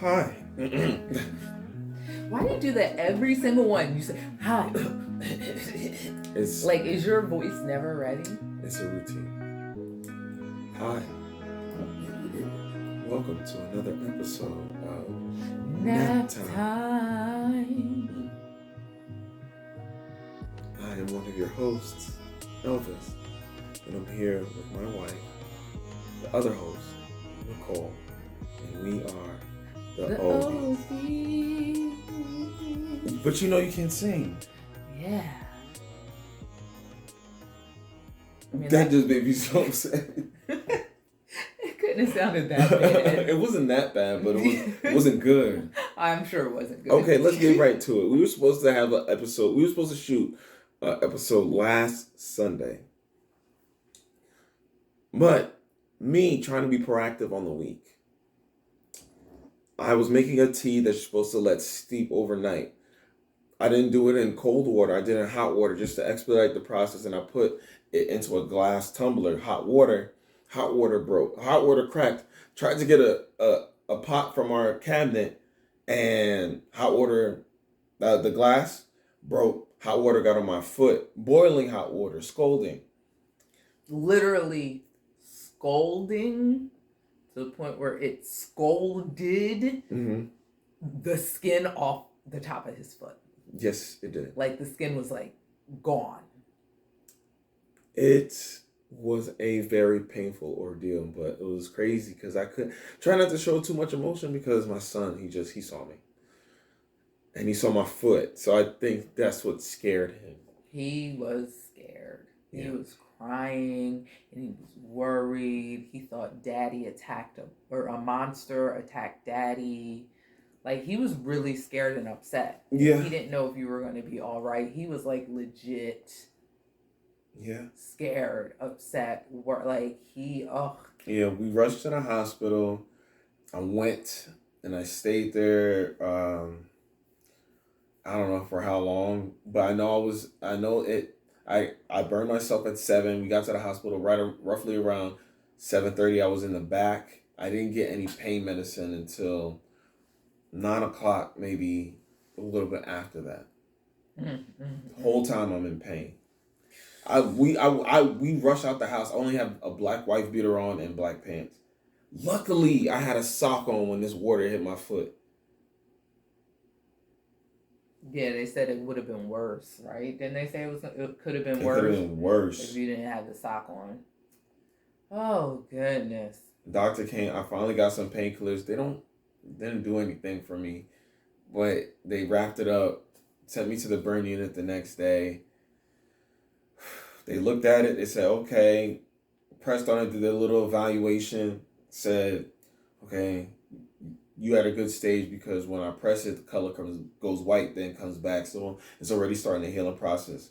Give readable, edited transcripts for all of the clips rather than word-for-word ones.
Hi. Why do you do that every single one? You say, hi. It's Like, is your voice never ready? It's a routine. Hi. Welcome to another episode of Nap time. I am one of your hosts, Elvis, and I'm here with my wife, the other host, Nicole, and we are the Oldies. But you know you can't sing. Yeah. I mean, that just made me so upset. It couldn't have sounded that bad. It wasn't that bad, but it wasn't good. I'm sure it wasn't good. Okay, let's get right to it. We were supposed to have an episode. We were supposed to shoot an episode last Sunday. But me trying to be proactive on the week, I was making a tea that you're supposed to let steep overnight. I didn't do it in cold water. I did it in hot water just to expedite the process, and I put it into a glass tumbler. Hot water broke. Hot water cracked. Tried to get a pot from our cabinet, and hot water, the glass broke. Hot water got on my foot. Boiling hot water, scalding. Literally scalding to the point where it scalded the skin off the top of his foot. Yes, it did. Like, the skin was like gone. It was a very painful ordeal, but it was crazy because I couldn't try not to show too much emotion because my son, he saw me. And he saw my foot. So I think that's what scared him. He was scared. Yeah. He was crying and he was worried. He thought daddy attacked him, or a monster attacked daddy. Like, he was really scared and upset. Yeah. He didn't know if you were going to be all right. He was like legit scared, upset. Yeah, we rushed to the hospital. I went and I stayed there. I don't know for how long, but I burned myself at 7. We got to the hospital roughly around 7:30. I was in the back. I didn't get any pain medicine until 9 o'clock, maybe a little bit after that. The whole time I'm in pain. We rushed out the house. I only have a black wife beater on and black pants. Luckily, I had a sock on when this water hit my foot. Yeah, they said it would have been worse, right? Didn't they say it could have been It worse? could have been worse if you didn't have the sock on. Oh, goodness. Doctor came. I finally got some painkillers. They didn't do anything for me, but they wrapped it up, sent me to the burn unit the next day. They looked at it. They said, okay, pressed on it, did a little evaluation, said, okay, you had a good stage because when I press it, the color goes white, then comes back. So it's already starting the healing process.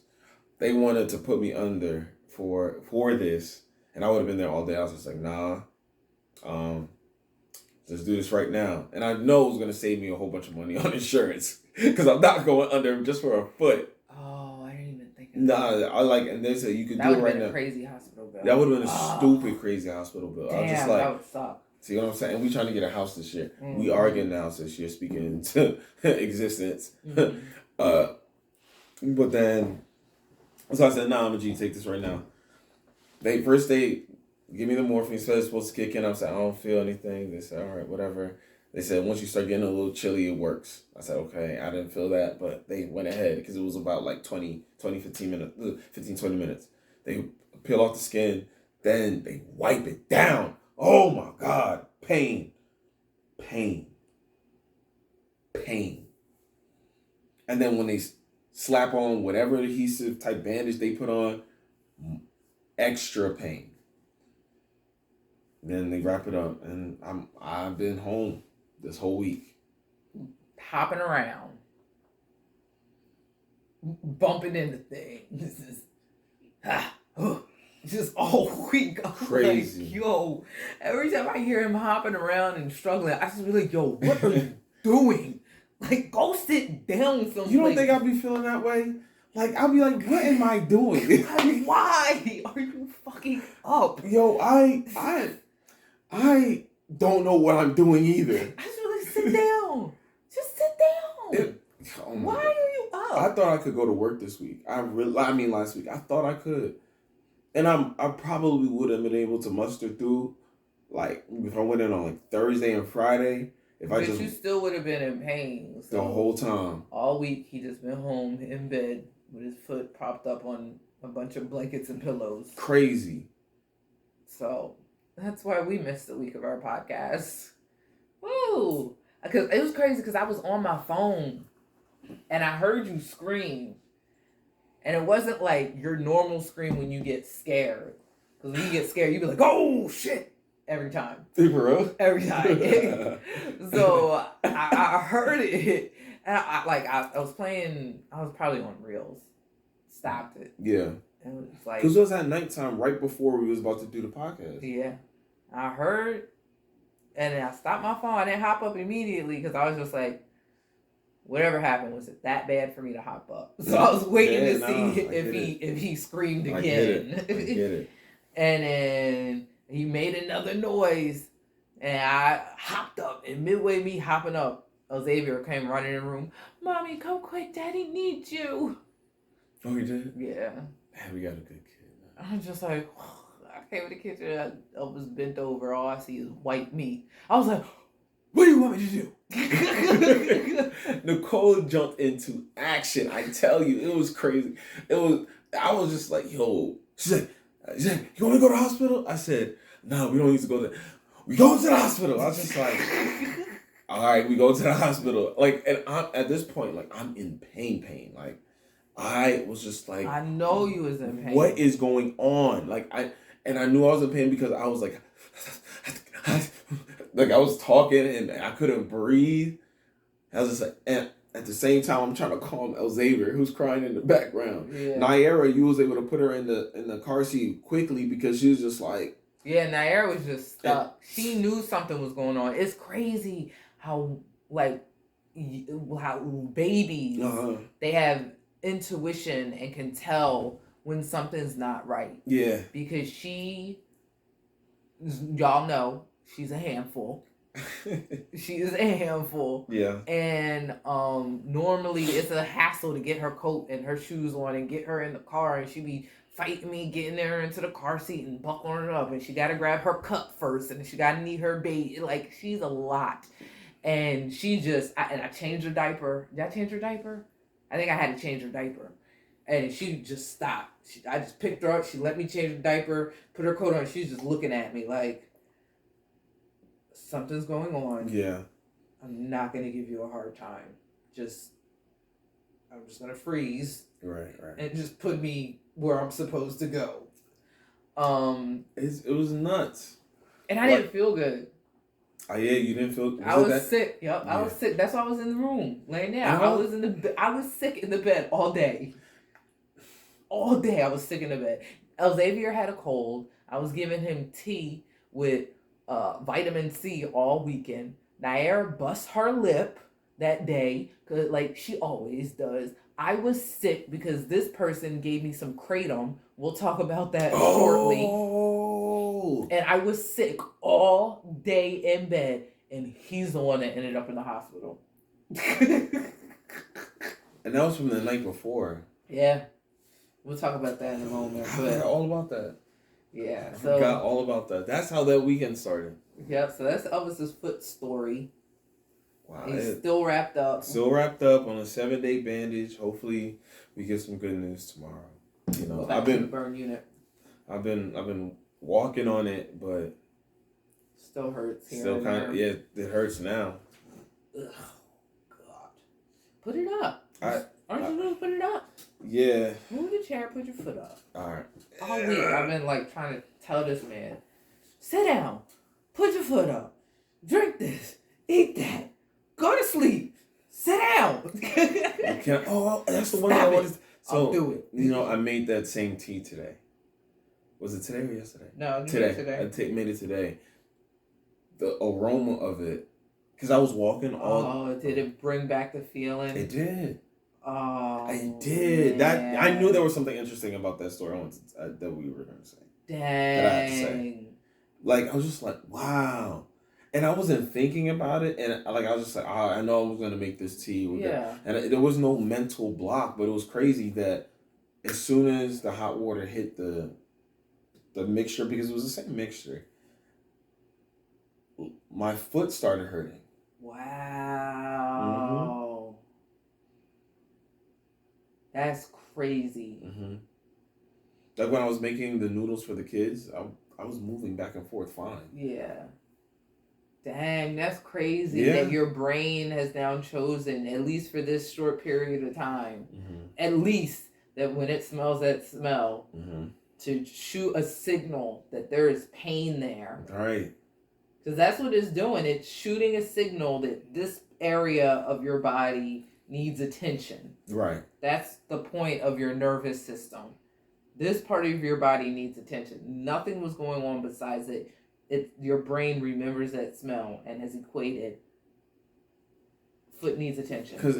They wanted to put me under for this, and I would have been there all day. I was just like, nah, let's do this right now. And I know it was going to save me a whole bunch of money on insurance because I'm not going under just for a foot. Oh, I didn't even think of that. And they said you could do it right now. That would have been a crazy hospital bill. That would have been a stupid, crazy hospital bill. Damn, I was just like, that would suck. See what I'm saying? And we trying to get a house this year. Mm-hmm. We are getting a house this year, speaking into existence. Mm-hmm. But then, so I said, nah, I'm going to take this right now. They give me the morphine, said it's supposed to kick in. I said, I don't feel anything. They said, all right, whatever. They said, once you start getting a little chilly, it works. I said, okay, I didn't feel that, but they went ahead because it was about like 15, 20 minutes. They peel off the skin, then they wipe it down. Oh my God, pain. And then when they slap on whatever adhesive type bandage they put on, extra pain. Then they wrap it up, and I've been home this whole week. Hopping around. Bumping into things. This is just all week. Crazy. Like, yo, every time I hear him hopping around and struggling, I just be like, yo, what are you doing? Like, go sit down someplace. You don't think I'll be feeling that way? Like, I'll be like, what am I doing? Why are you fucking up? Yo, I don't know what I'm doing either. I just really sit sit down. Just sit down. Why are you up? I thought I could go to work this week. Last week. I thought I could. And I probably would have been able to muster through, like, if I went in on, like, Thursday and Friday. But you still would have been in pain. So the whole time. All week, he just been home in bed with his foot propped up on a bunch of blankets and pillows. Crazy. So that's why we missed a week of our podcast. Woo! Because it was crazy because I was on my phone and I heard you scream. And it wasn't like your normal scream when you get scared. Because when you get scared, you be like, oh, shit. Every time. For real? Every time. So I heard it. And I was playing, I was probably on Reels. Stopped it. Yeah. And it was like. Because it was at nighttime right before we was about to do the podcast. Yeah. I heard. And then I stopped my phone. I didn't hop up immediately because I was just like, whatever happened, was it that bad for me to hop up? So I was waiting to see if he screamed again. I get it. And then he made another noise, and I hopped up. And midway me hopping up, Xavier came running in the room. Mommy, come quick, Daddy needs you. Oh, he did? Yeah. Man, we got a good kid. I'm just like, I came in the kitchen. I was bent over. All I see is white meat. I was like, what do you want me to do? Nicole jumped into action. I tell you, it was crazy. I was just like, yo. She's like, you want to go to the hospital? I said, no, we don't need to go there. We go to the hospital. I was just like, all right, we go to the hospital. Like, and at this point, like, I'm in pain. Like, I was just like, I know you was in pain. What is going on? Like, I knew I was in pain because I was like, like I was talking and I couldn't breathe. I was just like, and at the same time, I'm trying to calm Xavier, who's crying in the background. Yeah. Naira, you was able to put her in the car seat quickly because she was just like. Yeah, Naira was just stuck. She knew something was going on. It's crazy how babies, they have intuition and can tell when something's not right. Yeah. Because y'all know, she's a handful. She is a handful. Yeah. And normally it's a hassle to get her coat and her shoes on and get her in the car, and she be fighting me getting her into the car seat and buckling her up, and she got to grab her cup first, and she got to need her baby. Like, she's a lot. And she just, I changed her diaper. Did I change her diaper? I think I had to change her diaper. And she just stopped. I just picked her up. She let me change her diaper, put her coat on. She's just looking at me like, something's going on. Yeah. I'm not going to give you a hard time. I'm just going to freeze. Right. And just put me where I'm supposed to go. It was nuts. And I didn't feel good. Oh yeah, you didn't feel. I was sick. Yep, yeah. I was sick. That's why I was in the room laying down. I was sick in the bed all day. All day I was sick in the bed. Xavier had a cold. I was giving him tea with vitamin C all weekend. Nair bust her lip that day, cause like she always does. I was sick because this person gave me some kratom. We'll talk about that shortly. And I was sick all day in bed, and he's the one that ended up in the hospital. And that was from the night before. Yeah. We'll talk about that in a moment. I forgot all about that. Yeah. I forgot all about that. That's how that weekend started. Yeah, so that's Elvis's foot story. Wow. He's still wrapped up. Still wrapped up on a 7-day bandage. Hopefully we get some good news tomorrow. You know, I've been burn unit. I've been walking on it, but still hurts here. Still kind of, it hurts now. Ugh, God. Put it up. Aren't you gonna put it up? Yeah. Move the chair, put your foot up. Alright. All week I've been like trying to tell this man, sit down, put your foot up, drink this, eat that, go to sleep, sit down. That's the one that I wanted to, so, I'll do it. You know, I made that same tea today. Was it today or yesterday? No, today. I made it today. The aroma of it, because I was walking all. Oh, did it bring back the feeling? It did. Oh, it did. Man. That I knew there was something interesting about that story that we were going to say. Dang. That I had to say. Like, I was just like, wow. And I wasn't thinking about it, and like I was just like, oh, I know I was gonna make this tea. Yeah. And there was no mental block, but it was crazy that as soon as the hot water hit the mixture, because it was the same mixture, my foot started hurting. Wow. That's crazy. Like when I was making the noodles for the kids, I was moving back and forth fine. Yeah. Dang, that's crazy that your brain has now chosen, at least for this short period of time, at least that when it smells that smell, to shoot a signal that there is pain there. Right. Because that's what it's doing. It's shooting a signal that this area of your body needs attention. Right. That's the point of your nervous system. This part of your body needs attention. Nothing was going on besides it. Your brain remembers that smell and has equated foot needs attention. Because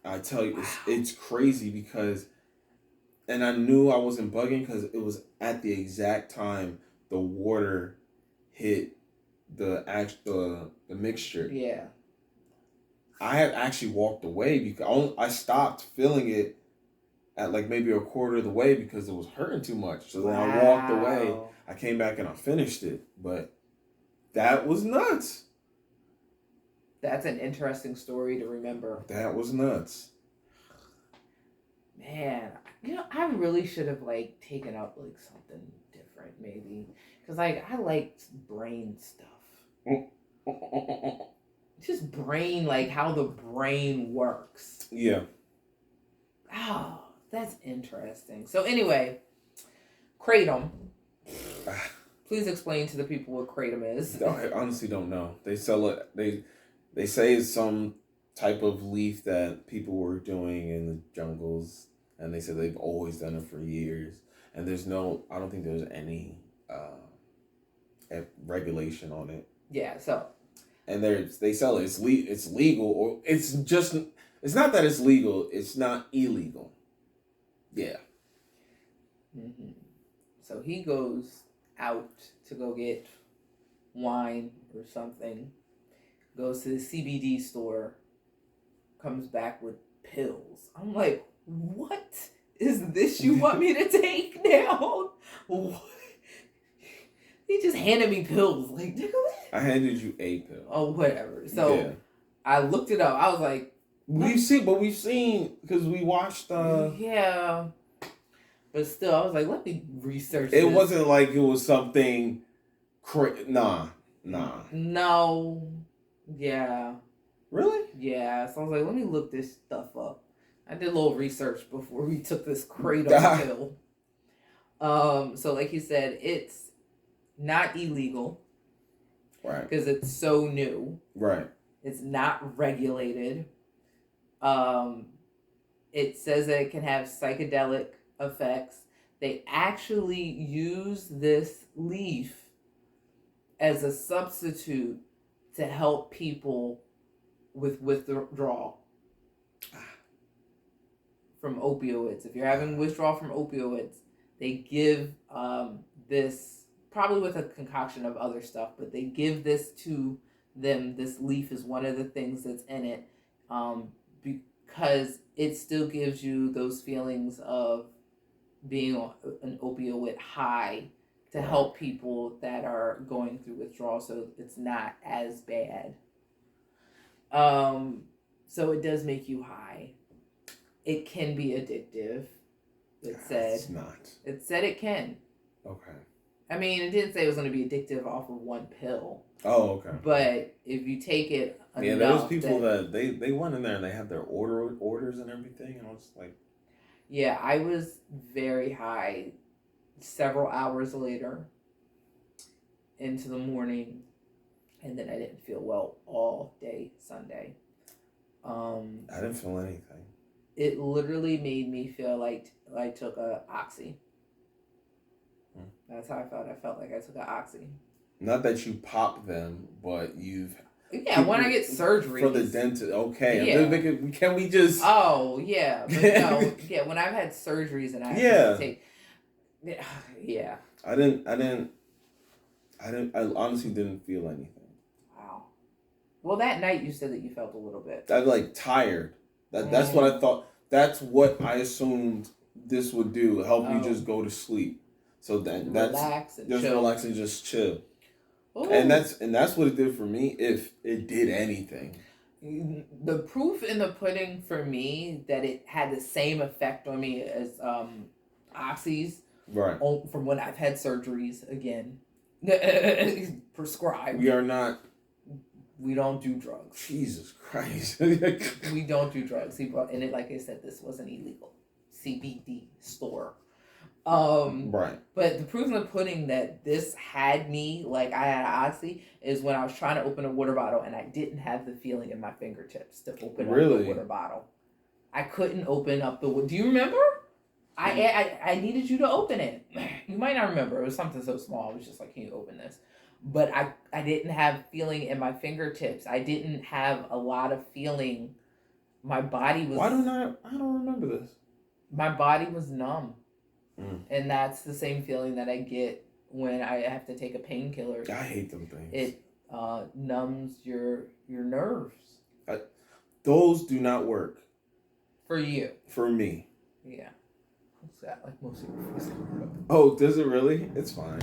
I tell you, it's crazy because, and I knew I wasn't bugging because it was at the exact time the water hit the mixture. Yeah. I had actually walked away because I stopped feeling it at like maybe a quarter of the way because it was hurting too much. So then I walked away. I came back and I finished it. But that was nuts. That's an interesting story to remember. That was nuts. Man, I really should have like taken up like something different maybe. Because like I liked brain stuff. Just brain, like how the brain works. Yeah. Oh, that's interesting. So anyway, kratom. Please explain to the people what kratom is. I honestly don't know. They sell it. They say it's some type of leaf that people were doing in the jungles, and they said they've always done it for years. And I don't think there's any regulation on it. Yeah. So. And they sell it. It's legal, or it's not that it's legal. It's not illegal. Yeah. Mm-hmm. So he goes out to go get wine or something, goes to the CBD store, comes back with pills. I'm like, what is this you want me to take now? What? He just handed me pills. Like, nigga, what? I handed you a pill. Oh, whatever. So I looked it up. I was like, we've seen because we watched. Yeah. But still, I was like, let me research It this. wasn't like it was something Nah. No. Yeah. Really? Yeah. So I was like, let me look this stuff up. I did a little research before we took this kratom pill. So like you said, it's not illegal. Right. Because it's so new. Right. It's not regulated. It says that it can have psychedelic effects. They actually use this leaf as a substitute to help people with withdrawal from opioids. If you're having withdrawal from opioids, they give this, probably with a concoction of other stuff, but they give this to them. This leaf is one of the things that's in it, because it still gives you those feelings of being on an opioid high to help people that are going through withdrawal, so it's not as bad. So it does make you high. It can be addictive. It's not. It said it can. Okay. I mean, it didn't say it was going to be addictive off of one pill. Oh, okay. But if you take it enough... Yeah, there's people that they went in there and they have their orders and everything, and I was like... Yeah, I was very high several hours later into the morning, and then I didn't feel well all day Sunday. I didn't feel anything. It literally made me feel like I took a Oxy. That's how I felt. I felt like I took an Oxy. Not that you pop them, but you've... Yeah, when I get surgery. For the dentist. Okay. Yeah. Can we just... Oh, yeah. But no, yeah, when I've had surgeries and I have to take... Yeah. I honestly didn't feel anything. Wow. Well, that night you said that you felt a little bit. I'm like tired. That's what I thought. That's what I assumed this would do. Help you just go to sleep. So that's relax and just chill. relax and just chill. Ooh. And that's what it did for me. If it did anything. The proof in the pudding for me that it had the same effect on me as oxys, right? From when I've had surgeries again, prescribed. We don't do drugs. Jesus Christ. We don't do drugs. He brought in it, like I said, this wasn't illegal. CBD store. Right. But the proof in the pudding that this had me, like I had oxy, is when I was trying to open a water bottle and I didn't have the feeling in my fingertips to open up the water bottle. I couldn't open up the. Do you remember? I needed you to open it. You might not remember. It was something so small. I was just like, can you open this? But I didn't have feeling in my fingertips. I didn't have a lot of feeling. My body was. I don't remember this. My body was numb. And that's the same feeling that I get when I have to take a painkiller. I hate them things. It numbs your nerves. Those do not work. For you. For me. Yeah. What's that? Like most of your face. Oh, does it really? It's fine.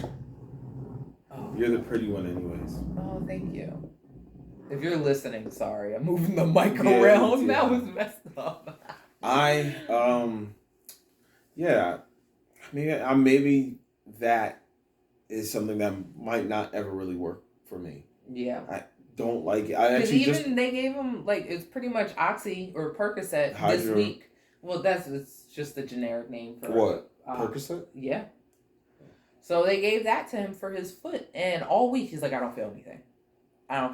Oh. You're the pretty one anyways. Oh, thank you. If you're listening, sorry. I'm moving the mic around. Yeah. That was messed up. Maybe that is something that might not ever really work for me. Yeah. I don't like it. I actually they gave him, like, it's pretty much Oxy or Percocet this week. Well, it's just the generic name for what? Percocet? Yeah. So they gave that to him for his foot, and all week he's like, I don't feel anything. I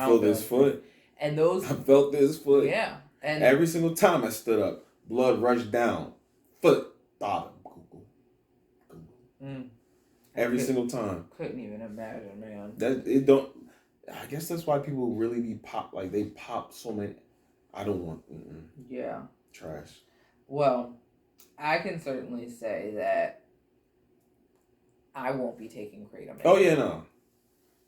feel this foot. And those. I felt this foot. Yeah. And every single time I stood up, blood rushed down. Foot, bottom. Every single time. Couldn't even imagine, man. I guess that's why people really be they pop so many. I don't want. Yeah. Trash. Well, I can certainly say that I won't be taking kratom. Oh yeah, no.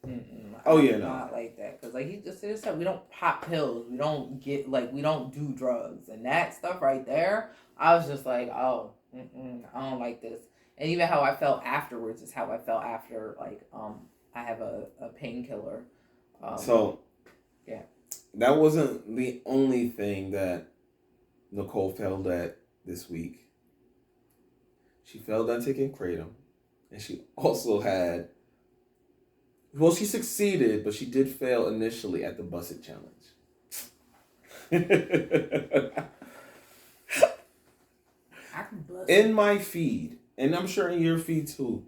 Not like that, because like he just said, we don't pop pills, we don't do drugs, and that stuff right there. I was just like, I don't like this. And even how I felt afterwards is how I felt after, I have a painkiller. Yeah. That wasn't the only thing that Nicole failed at this week. She failed at taking kratom. And she also had... Well, she succeeded, but she did fail initially at the Busset Challenge. In my feed... And I'm sure in your feed too.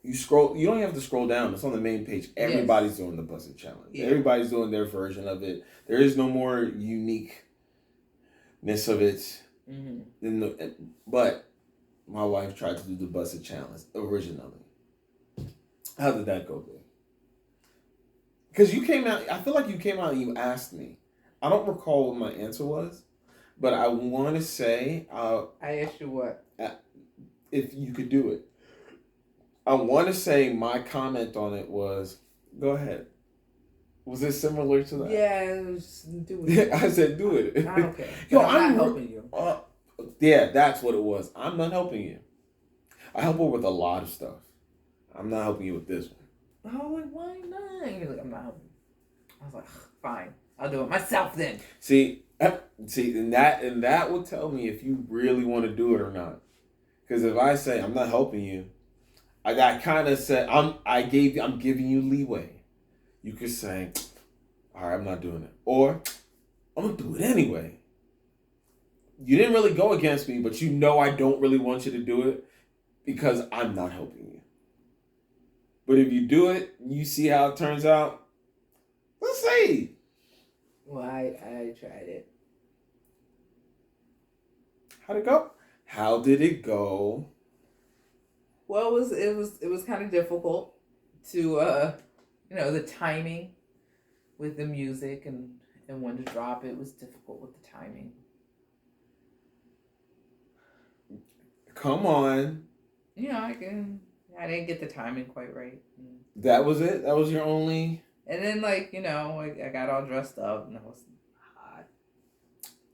You don't have to scroll down. It's on the main page. Everybody's doing the Busset Challenge. Yeah. Everybody's doing their version of it. There is no more uniqueness of it. But my wife tried to do the Busset Challenge originally. How did that go, babe? Because you came out, I feel like you came out and you asked me. I don't recall what my answer was, but I want to say... I asked you what? If you could do it. I want to say my comment on it was, go ahead. Was it similar to that? Yeah, do it. I said do it. I don't care. I'm not helping you. Yeah, that's what it was. I'm not helping you. I help her with a lot of stuff. I'm not helping you with this one. Oh, why not? You're like, I'm not helping you. I was like, fine. I'll do it myself then. See, and that will tell me if you really want to do it or not. Because if I say I'm not helping you, I kind of said I'm giving you leeway. You could say, all right, I'm not doing it, or I'm gonna do it anyway. You didn't really go against me, but you know I don't really want you to do it because I'm not helping you. But if you do it, you see how it turns out. Let's see. Well, I tried it. How'd it go? How did it go? Well, it was kind of difficult to the timing with the music and when to drop it was difficult with the timing. Come on. Yeah, I didn't get the timing quite right. That was it? That was your only And then, like, you know, I got all dressed up and I was hot.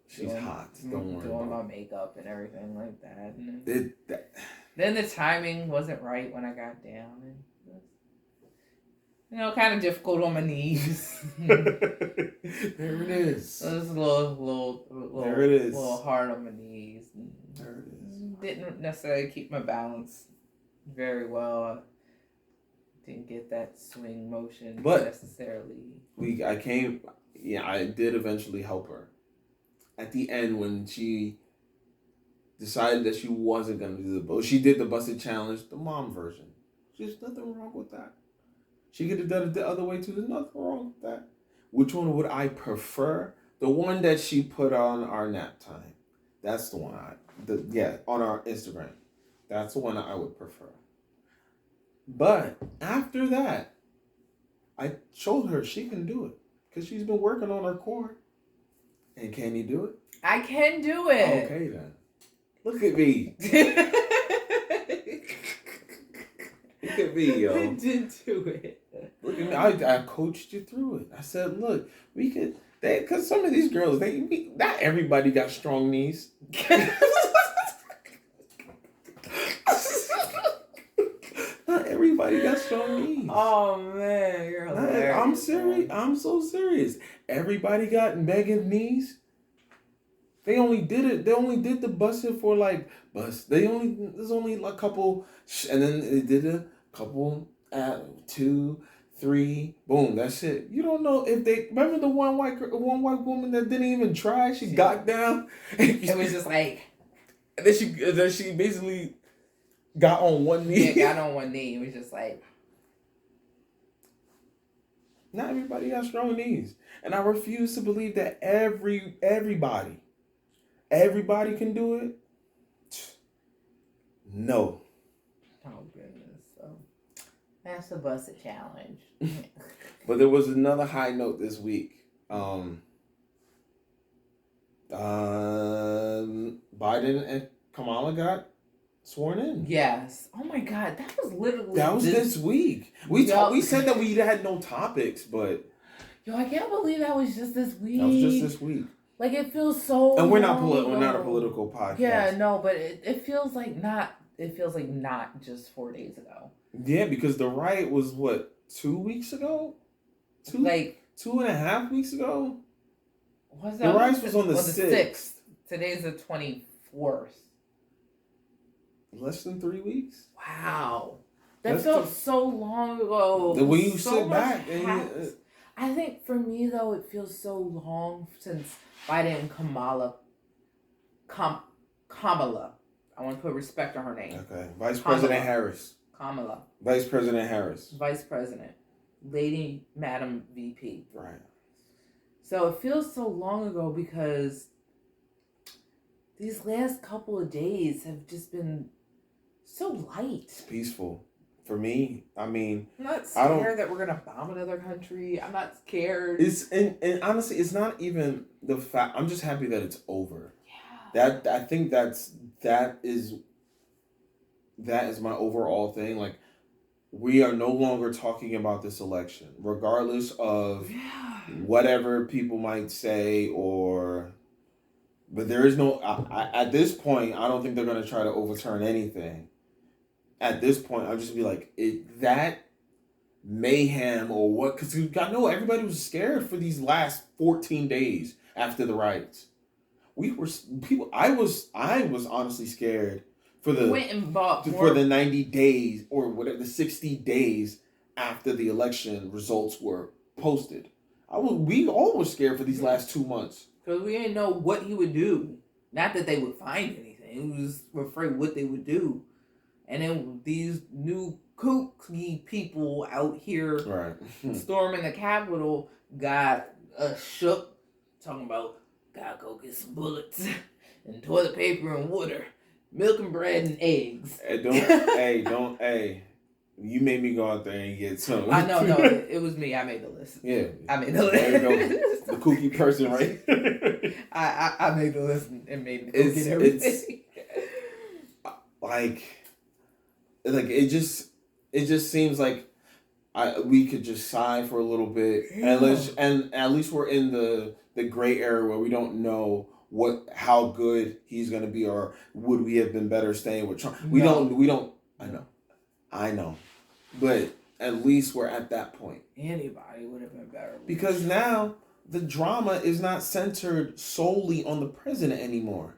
She's hot. Don't worry. Doing my makeup and everything like that. And Then the timing wasn't right when I got down. And it was, you know, kind of difficult on my knees. There it is. So it was a little there it is. A little hard on my knees. There it is. Didn't necessarily keep my balance very well. Didn't get that swing motion necessarily. I did eventually help her. At the end, when she decided that she wasn't going to do she did the busted challenge, the mom version. There's nothing wrong with that. She could have done it the other way too. There's nothing wrong with that. Which one would I prefer? The one that she put on our nap time. That's the one on our Instagram. That's the one I would prefer. But after that, I showed her she can do it because she's been working on her core. And can you do it? I can do it. Okay then. Look at me. Look at me, yo. I did do it. Look at me. I coached you through it. I said, look, we could. Because some of these girls, not everybody got strong knees. Not everybody got strong knees. Oh man, you're hilarious. I'm serious. I'm so serious. Everybody got mega knees. They only did it. They only did the busting for bust. There's only a couple, and then they did a couple, 2, 3, boom. That's it. You don't know if they remember the one white woman that didn't even try. She got down. It was just like, and then she basically got on one knee. Yeah, got on one knee. It was just like, not everybody got strong knees, and I refuse to believe that everybody can do it. No. Oh goodness. So that's the busted challenge. But there was another high note this week. Biden and Kamala got sworn in. Yes. Oh my God, that was literally this week. We said that we had no topics, but I can't believe that was just this week. That was just this week. Like it feels so. And we're not a political podcast. Yeah, no, but it feels like not. It feels like not just 4 days ago. Yeah, because the riot was what, 2 weeks ago? 2.5 weeks ago. Was that? The riot was on the 6th. Today's the 24th. Less than 3 weeks. Wow, that felt so long ago. When you sit back, I think for me though, it feels so long since Biden and Kamala. I want to put respect on her name. Okay, Vice President Harris. Kamala. Vice President Harris. Vice President. Lady, Madam VP. Right. So it feels so long ago because these last couple of days have just been so light. It's peaceful. For me, I mean, I'm not scared that we're gonna bomb another country. I'm not scared. And honestly, it's not even the fact. I'm just happy that it's over. Yeah. I think that is my overall thing. Like, we are no longer talking about this election, regardless of whatever people might say but there is no. At this point, I don't think they're gonna try to overturn anything. At this point, I'll just be like, that mayhem or what? Because I know everybody was scared for these last 14 days after the riots. I was honestly scared for the 90 days or whatever, the 60 days after the election results were posted. We all were scared for these last 2 months because we didn't know what he would do. Not that they would find anything. We was afraid what they would do. And then these new kooky people out here storming the Capitol got shook, talking about, gotta go get some bullets and toilet paper and water, milk and bread and eggs. Hey, you made me go out there and get some. I know, no, it was me. I made the list. Yeah. I made the list. There you go. The kooky person, right? I made the list and made the cookie and everything. Like it just seems like we could just sigh for a little bit, and at least we're in the gray area where we don't know how good he's gonna be, or would we have been better staying with Trump? We don't. I know, but at least we're at that point. Anybody would have been better. Because now the drama is not centered solely on the president anymore.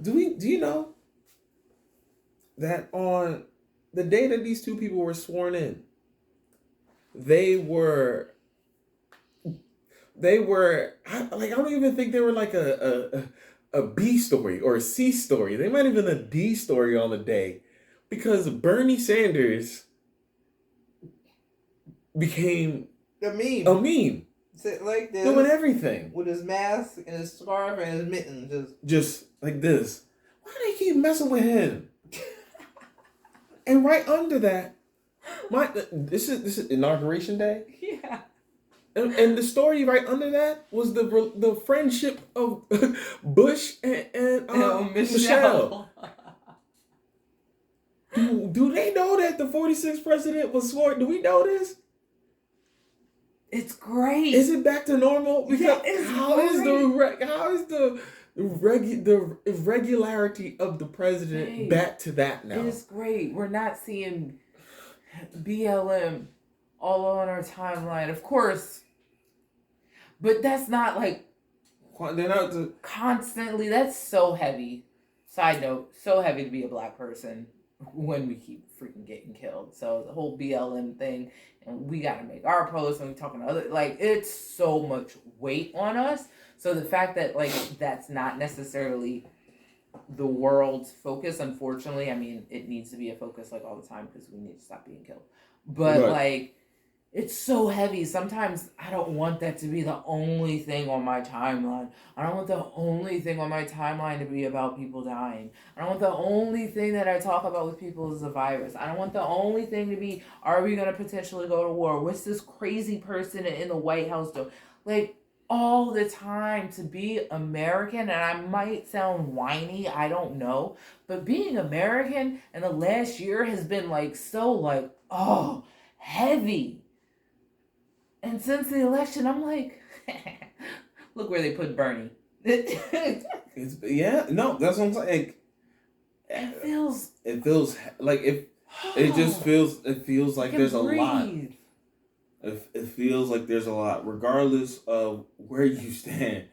Do you know that on the day that these two people were sworn in, they were I don't even think they were like a B story or a C story. They might have been a D story on the day, because Bernie Sanders became a meme. A meme. Sit like this, doing everything with his mask and his scarf and his mittens, just like this. Why do they keep messing with him? And right under that, this is inauguration day. Yeah. And the story right under that was the friendship of Bush and Michelle. Do they know that the 46th president was sworn? Do we know this? It's great. Is it back to normal? Because how is the irregularity of the president back to that now? It's great. We're not seeing BLM all on our timeline, of course. But that's not like they're not constantly. That's so heavy. Side note, so heavy to be a black person when we keep freaking getting killed. So the whole BLM thing, and we got to make our posts when we talking to other, like, it's so much weight on us. So the fact that like that's not necessarily the world's focus, unfortunately, I mean, it needs to be a focus like all the time because we need to stop being killed. But like, it's so heavy. Sometimes I don't want that to be the only thing on my timeline. I don't want the only thing on my timeline to be about people dying. I don't want the only thing that I talk about with people is the virus. I don't want the only thing to be, are we going to potentially go to war? What's this crazy person in the White House doing? Like, all the time to be American, and I might sound whiny, I don't know, but being American in the last year has been like so like, oh, heavy. And since the election, I'm like, look where they put Bernie. That's what I'm saying. It feels like it feels like there's a lot. It feels like there's a lot, regardless of where you stand.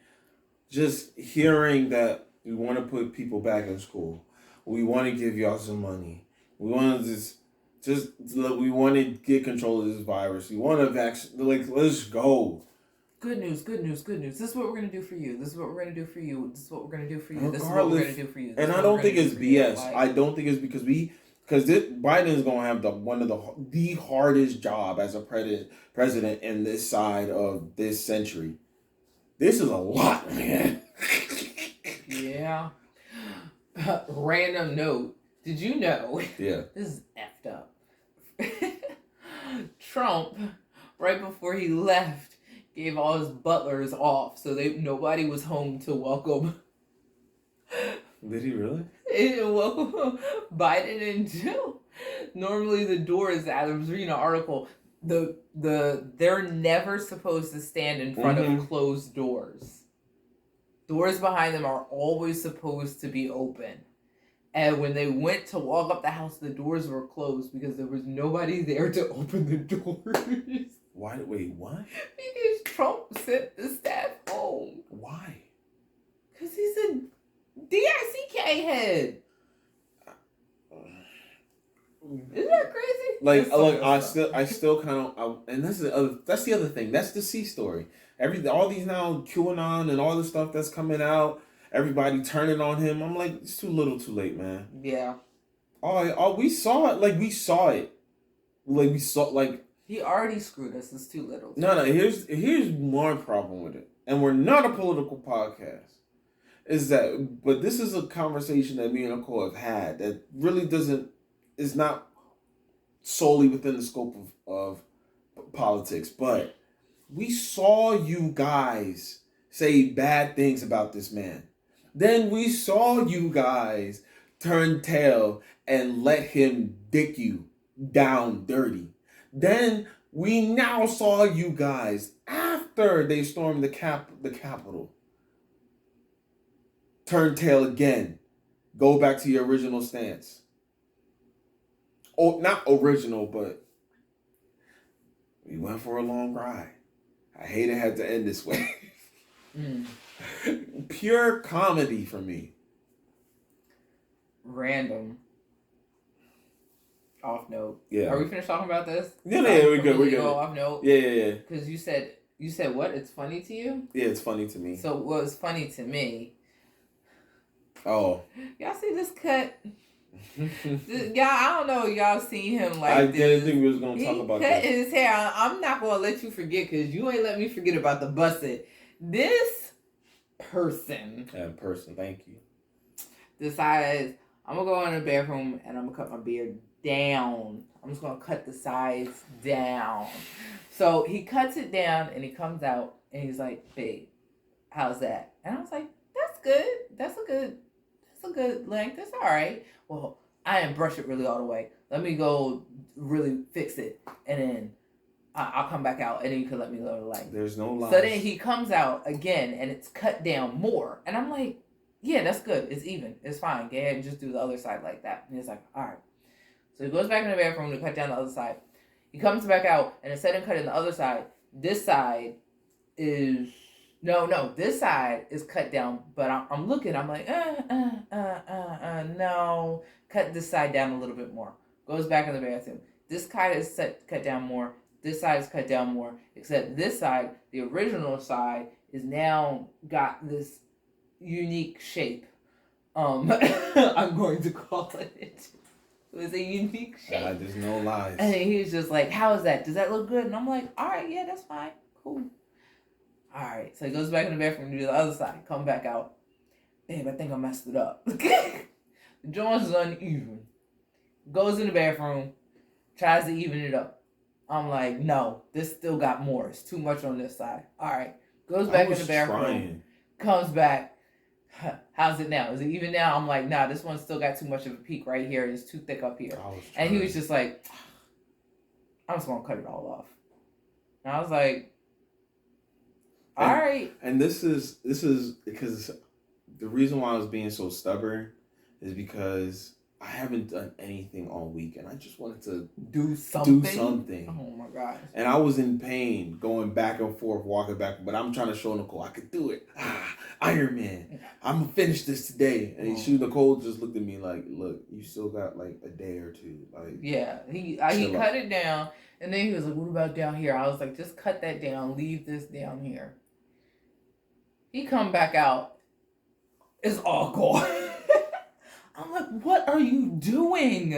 Just hearing that we want to put people back in school, we want to give y'all some money, we want to we want to get control of this virus. We want to vaccinate. Like, let's go. Good news. This is what we're going to do for you. This is what we're going to do for you. This is what we're going to do for you. This is what we're going to do for you. And I don't think it's BS. I don't think it's because Biden is going to have one of the hardest job as a president in this side of this century. This is a lot, man. Yeah. Random note. Did you know? Yeah. This is effed up. Trump, right before he left, gave all his butlers off, so nobody was home to welcome. Did he really? He didn't welcome Biden into. Normally the doors, I was reading an article, they're never supposed to stand in front of closed doors. Doors behind them are always supposed to be open. And when they went to walk up the house, the doors were closed because there was nobody there to open the doors. Why? Wait, what? Because Trump sent the staff home. Why? Because he's a DICK head. Isn't that crazy? Like, look, I still kind of, and that's the other thing. That's the C story. All these now QAnon and all the stuff that's coming out. Everybody turning on him. I'm like, it's too little, too late, man. Yeah. We saw it. Like, we saw it. He already screwed us. It's too little. No. Here's one problem with it, and we're not a political podcast. But this is a conversation that me and Nicole have had that really is not solely within the scope of politics. But we saw you guys say bad things about this man. Then we saw you guys turn tail and let him dick you down dirty. Then we now saw you guys after they stormed the Capitol. Turn tail again. Go back to your original stance. Oh, not original, but we went for a long ride. I hate it had to end this way. Pure comedy for me. Random. Off note. Yeah. Are we finished talking about this? Yeah, we're good. We're good. Off note. Yeah. Because you said what? It's funny to you? Yeah, it's funny to me. So what was funny to me? Oh. Y'all see this cut? Y'all, I don't know. Y'all seen him like I this. didn't think we was gonna talk about cut that. his hair. I'm not gonna let you forget because you ain't let me forget about the busted. This person. Thank you. Decides I'm gonna go in the bathroom and I'm gonna cut my beard down. I'm just gonna cut the sides down. So he cuts it down and he comes out and he's like, "Babe, how's that?" And I was like, "That's good. That's a good length. That's all right." Well, I didn't brush it really all the way. Let me go really fix it, and then I'll come back out, and then you can let me know the light. There's no lies. So then he comes out again, and it's cut down more, and I'm like, "Yeah, that's good. It's even. It's fine. Go ahead and just do the other side like that." And he's like, "All right." So he goes back in the bathroom to cut down the other side. He comes back out, and instead of cutting the other side, this side is. No, this side is cut down, but I'm looking, I'm like, no. Cut this side down a little bit more. Goes back in the bathroom. This side is cut down more. This side is cut down more. Except this side, the original side, is now got this unique shape. I'm going to call it. It was a unique shape. There's no lies. And he was just like, "How is that? Does that look good?" And I'm like, "All right, yeah, that's fine. Cool." All right, so he goes back in the bathroom to do the other side. Come back out. Babe, I think I messed it up. The joints is uneven. Goes in the bathroom, tries to even it up. I'm like, no, this still got more. It's too much on this side. All right, goes back in the bathroom. Comes back. How's it now? Is it even now? I'm like, nah, this one still got too much of a peak right here. It's too thick up here. And he was just like, I'm just going to cut it all off. And I was like, all right. And this is because the reason why I was being so stubborn is because I haven't done anything all week and I just wanted to do something. Oh my gosh. And I was in pain going back and forth, walking back, but I'm trying to show Nicole I could do it. Iron Man. I'm gonna finish this today. And Nicole just looked at me like, look, you still got like a day or two. Like, yeah, he cut it down and then he was like, what about down here? I was like, just cut that down, leave this down here. He come back out, it's all gone. I'm like, what are you doing?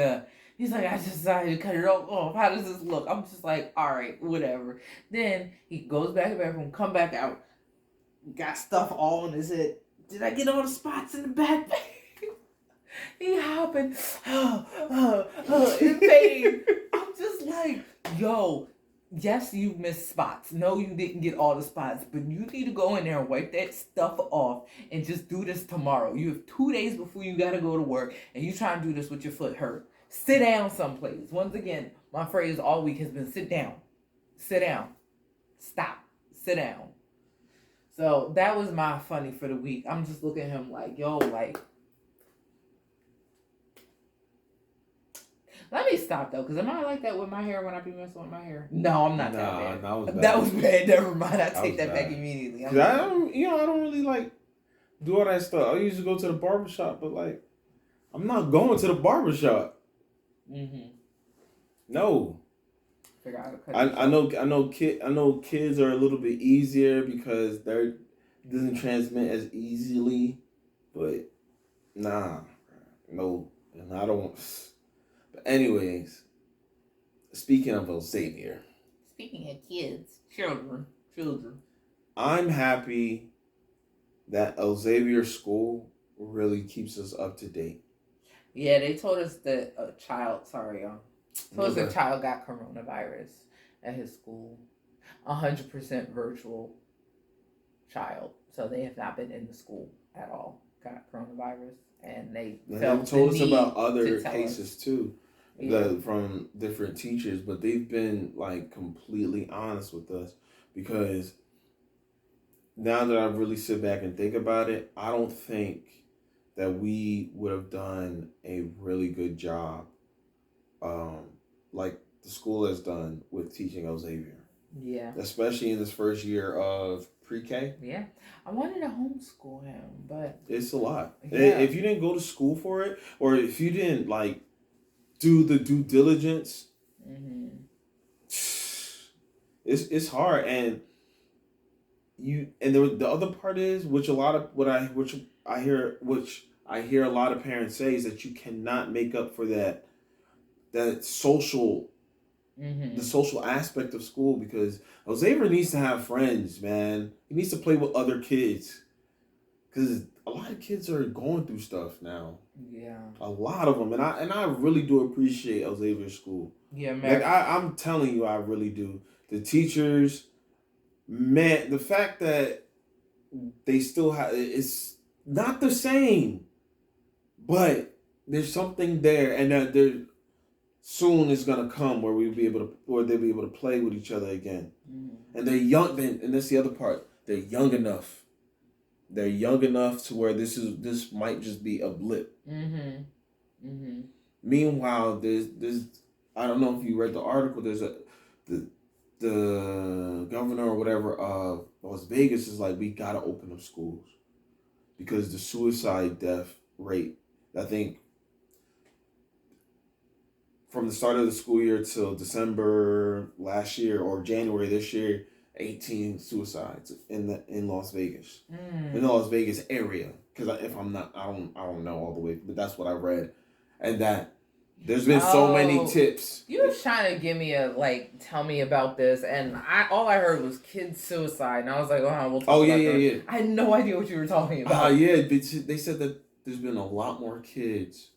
He's like, I just decided to cut it off. How does this look? I'm just like, all right, whatever. Then he goes back to the bathroom, come back out, got stuff all on his head. Did I get all the spots in the back? He hopping, in pain. I'm just like, yo. Yes, you missed spots. No, you didn't get all the spots, but you need to go in there and wipe that stuff off and just do this tomorrow. You have 2 days before you got to go to work, and you trying to do this with your foot hurt. Sit down someplace. Once again, my phrase all week has been sit down. Sit down. Stop. Sit down. So that was my funny for the week. I'm just looking at him like, yo, like, let me stop though, because am I like that with my hair when I be messing with my hair? No, I'm not that bad. That was bad. Never mind. I take that back immediately. I don't really like do all that stuff. I used to go to the barbershop, but like, I'm not going to the barbershop. Mm-hmm. No. I know kids are a little bit easier because they're doesn't transmit as easily, but no, and I don't. But anyways, speaking of Xavier. Speaking of kids, children. I'm happy that Xavier School really keeps us up to date. Yeah, they told us that a child got coronavirus at his school. 100% virtual child. So they have not been in the school at all. Got coronavirus. And they told us about other cases too. from different teachers, but they've been like completely honest with us, because now that I really sit back and think about it, I don't think that we would have done a really good job, like the school has done with teaching Xavier. Yeah. Especially in this first year of pre-K. Yeah. I wanted to homeschool him, but it's a lot. Yeah. If you didn't go to school for it, or if you didn't like do the due diligence, it's hard. And the other part is, which I hear a lot of parents say, is that you cannot make up for that social, the social aspect of school, because Xavier needs to have friends, man. He needs to play with other kids, because a lot of kids are going through stuff now. Yeah, a lot of them, and I really do appreciate Xavier's school. Yeah, man. Like I'm telling you, I really do. The teachers, man, the fact that they still have, it's not the same, but there's something there, and that there soon is gonna come where they'll be able to play with each other again. And they're young, and that's the other part. They're young enough. They're young enough to where this might just be a blip. Meanwhile, there's I don't know if you read the article. There's the governor or whatever of Las Vegas is like, we gotta open up schools, because the suicide death rate, I think, from the start of the school year till December last year or January this year, 18 suicides in Las Vegas, in the Las Vegas area. Because if I'm not, I don't know all the way, but that's what I read, and that there's been so many tips. You were trying to give me tell me about this, and all I heard was kids suicide, and I was like, oh, we'll talk about that. Yeah. I had no idea what you were talking about. They said that there's been a lot more kids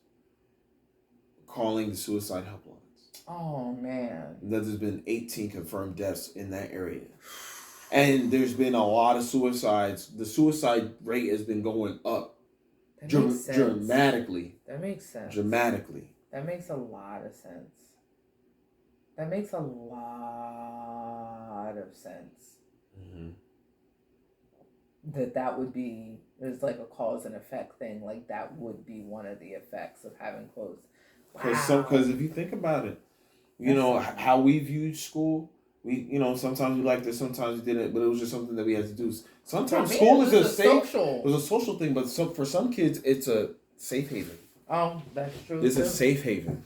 calling the suicide helplines. Oh, man. That there's been 18 confirmed deaths in that area. And there's been a lot of suicides. The suicide rate has been going up dramatically. That makes sense. Dramatically. That makes a lot of sense. That would be, there's like a cause and effect thing. Like that would be one of the effects of having closed. Because if you think about it, how we viewed school, sometimes we liked it, sometimes we didn't, but it was just something that we had to do. Sometimes school is a social thing, but for some kids, it's a safe haven. Oh, that's true. It's a safe haven.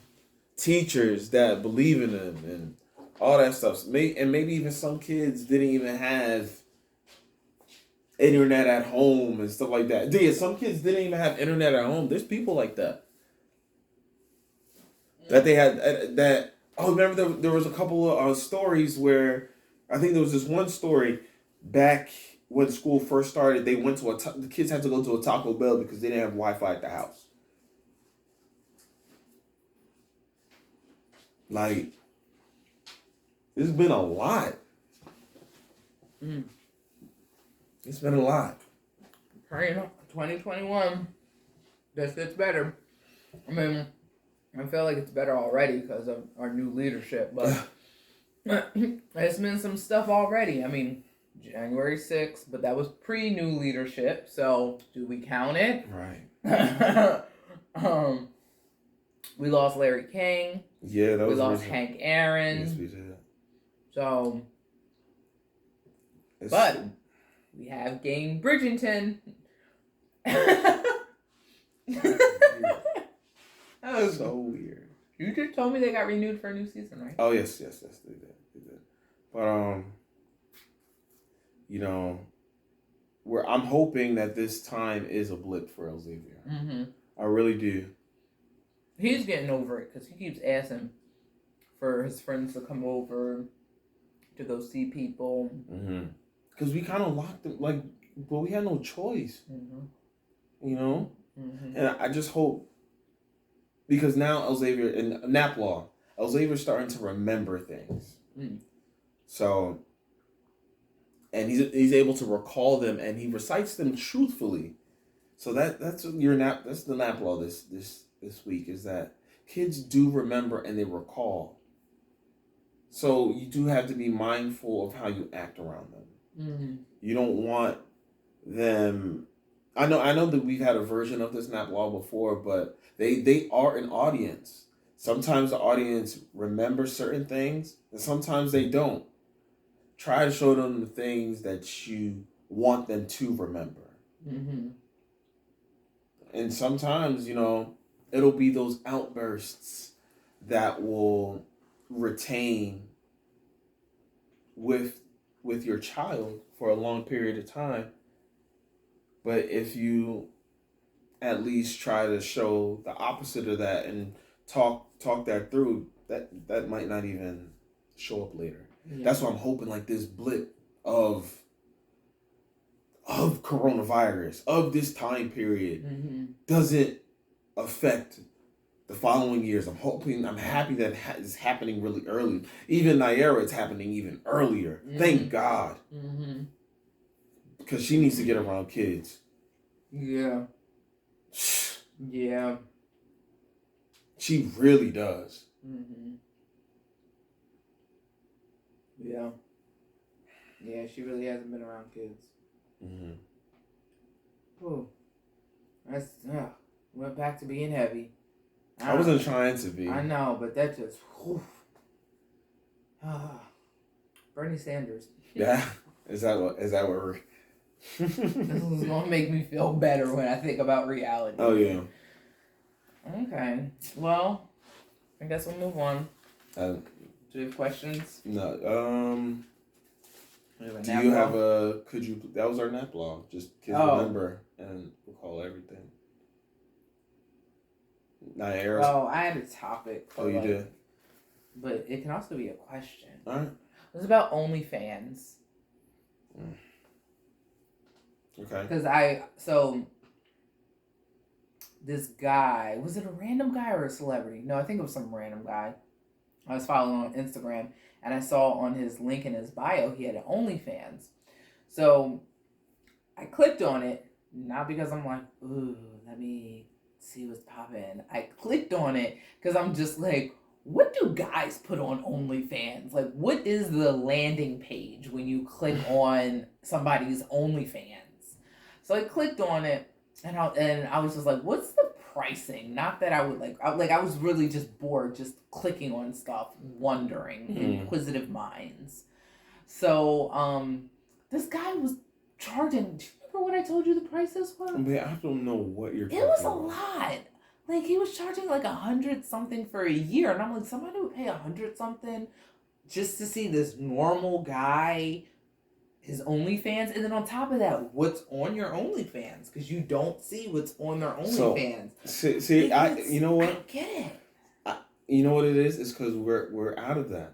Teachers that believe in them and all that stuff. And maybe even some kids didn't even have internet at home and stuff like that. Yeah, some kids didn't even have internet at home. There's people like that. That they had that. Oh, remember there was a couple of stories where, I think there was this one story back when school first started. They went to the kids had to go to a Taco Bell because they didn't have Wi-Fi at the house. Like, it's been a lot. It's been a lot. 2021, this gets better. I mean, I feel like it's better already because of our new leadership, but there's been some stuff already. I mean, January 6th, but that was pre-new leadership, so do we count it? Right. We lost Larry King. Yeah, that was. We lost Hank Aaron. Yes, we did. So, but we have gained Bridgerton. That was so weird. You just told me they got renewed for a new season, right? Oh yes, they did. But I'm hoping that this time is a blip for Xavier. I really do. He's getting over it because he keeps asking for his friends to come over to go see people. Because we kind of locked them, but we had no choice. And I just hope, because now Xavier and naplaw, Xavier's starting to remember things. So, and he's able to recall them, and he recites them truthfully. So that's the naplaw this week, is that kids do remember and they recall. So you do have to be mindful of how you act around them. Mm-hmm. You don't want them. I know that we've had a version of this naplaw before, but they are an audience. Sometimes the audience remembers certain things, and sometimes they don't. Try to show them the things that you want them to remember. Mm-hmm. And sometimes, it'll be those outbursts that will retain with your child for a long period of time. But if you at least try to show the opposite of that and talk that through, that might not even show up later. Yeah. That's why I'm hoping like this blip of coronavirus, of this time period, doesn't affect the following years. I'm happy that it's happening really early. Even Naira, it's happening even earlier. Thank God. Because she needs to get around kids. Yeah. Yeah. She really does. Yeah. Yeah, she really hasn't been around kids. Oh. That's, went back to being heavy. I wasn't trying to be. I know, but that just, Bernie Sanders. Yeah. Is that what we're... This is going to make me feel better when I think about reality. Oh, yeah. Okay. Well, I guess we'll move on. Do you have questions? No. Do you have that was our naplaw. Just kids remember and recall everything. Naira. Oh, I had a topic. You did? But it can also be a question. All right. It was about OnlyFans. Okay. Because this guy, was it a random guy or a celebrity? No, I think it was some random guy. I was following on Instagram, and I saw on his link in his bio, he had an OnlyFans. So I clicked on it, not because I'm like, ooh, let me see what's popping. I clicked on it because I'm just like, what do guys put on OnlyFans? Like, what is the landing page when you click on somebody's OnlyFans? So I clicked on it, and I was just like, what's the pricing? Not that I would I was really just bored, just clicking on stuff, wondering, inquisitive minds. So this guy was charging. Do you remember what I told you the prices were? I mean, I don't know what you're talking about. It was a lot. Like, he was charging like $100 something for a year, and I'm like, somebody would pay $100 something just to see this normal guy, his OnlyFans, and then on top of that, what's on your OnlyFans? Because you don't see what's on their OnlyFans. You know what? I get it. You know what it is? It's because we're out of that.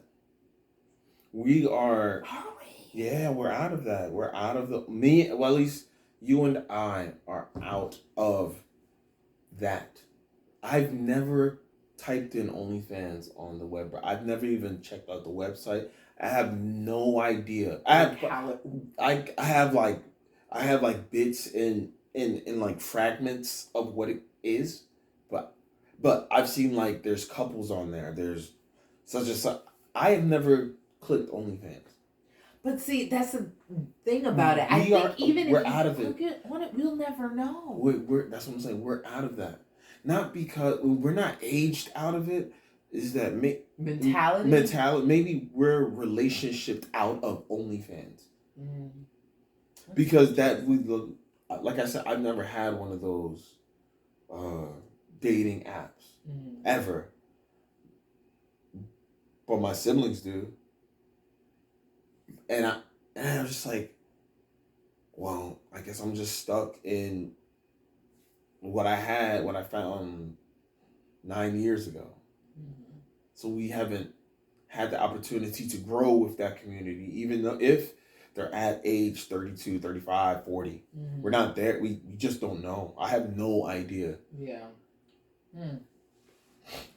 We are. Are we? Yeah, we're out of that. We're out of at least you and I are out of that. I've never typed in OnLifans on the web. I've never even checked out the website. I have no idea. I have like bits in like fragments of what it is, but I've seen like there's couples on there. There's such. I have never clicked OnlyFans. But see, that's the thing about it. I think even if we're out of it, we'll never know. That's what I'm saying. We're out of that. Not because we're not aged out of it. Is that mentality? Maybe we're relationshiped out of OnlyFans. Because that we look, like I said, I've never had one of those dating apps ever. But my siblings do. And I'm just like, well, I guess I'm just stuck in what I found 9 years ago. So we haven't had the opportunity to grow with that community, even though if they're at age 32, 35, 40. We're not there. We just don't know. I have no idea. Yeah.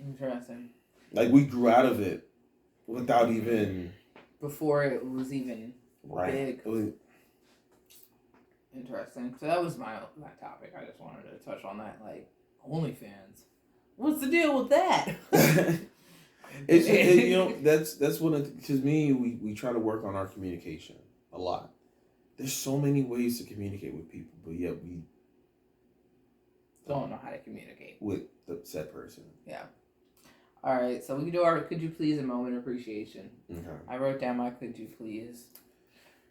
Interesting. Like, we grew out of it without even... Before it was even big. Interesting. So that was my topic. I just wanted to touch on that. Like, OnlyFans. What's the deal with that? It's that's one of because we try to work on our communication a lot. There's so many ways to communicate with people, but yet we don't know how to communicate with the said person. Yeah. All right, so we can do our could you please and moment of appreciation. Okay. I wrote down my could you please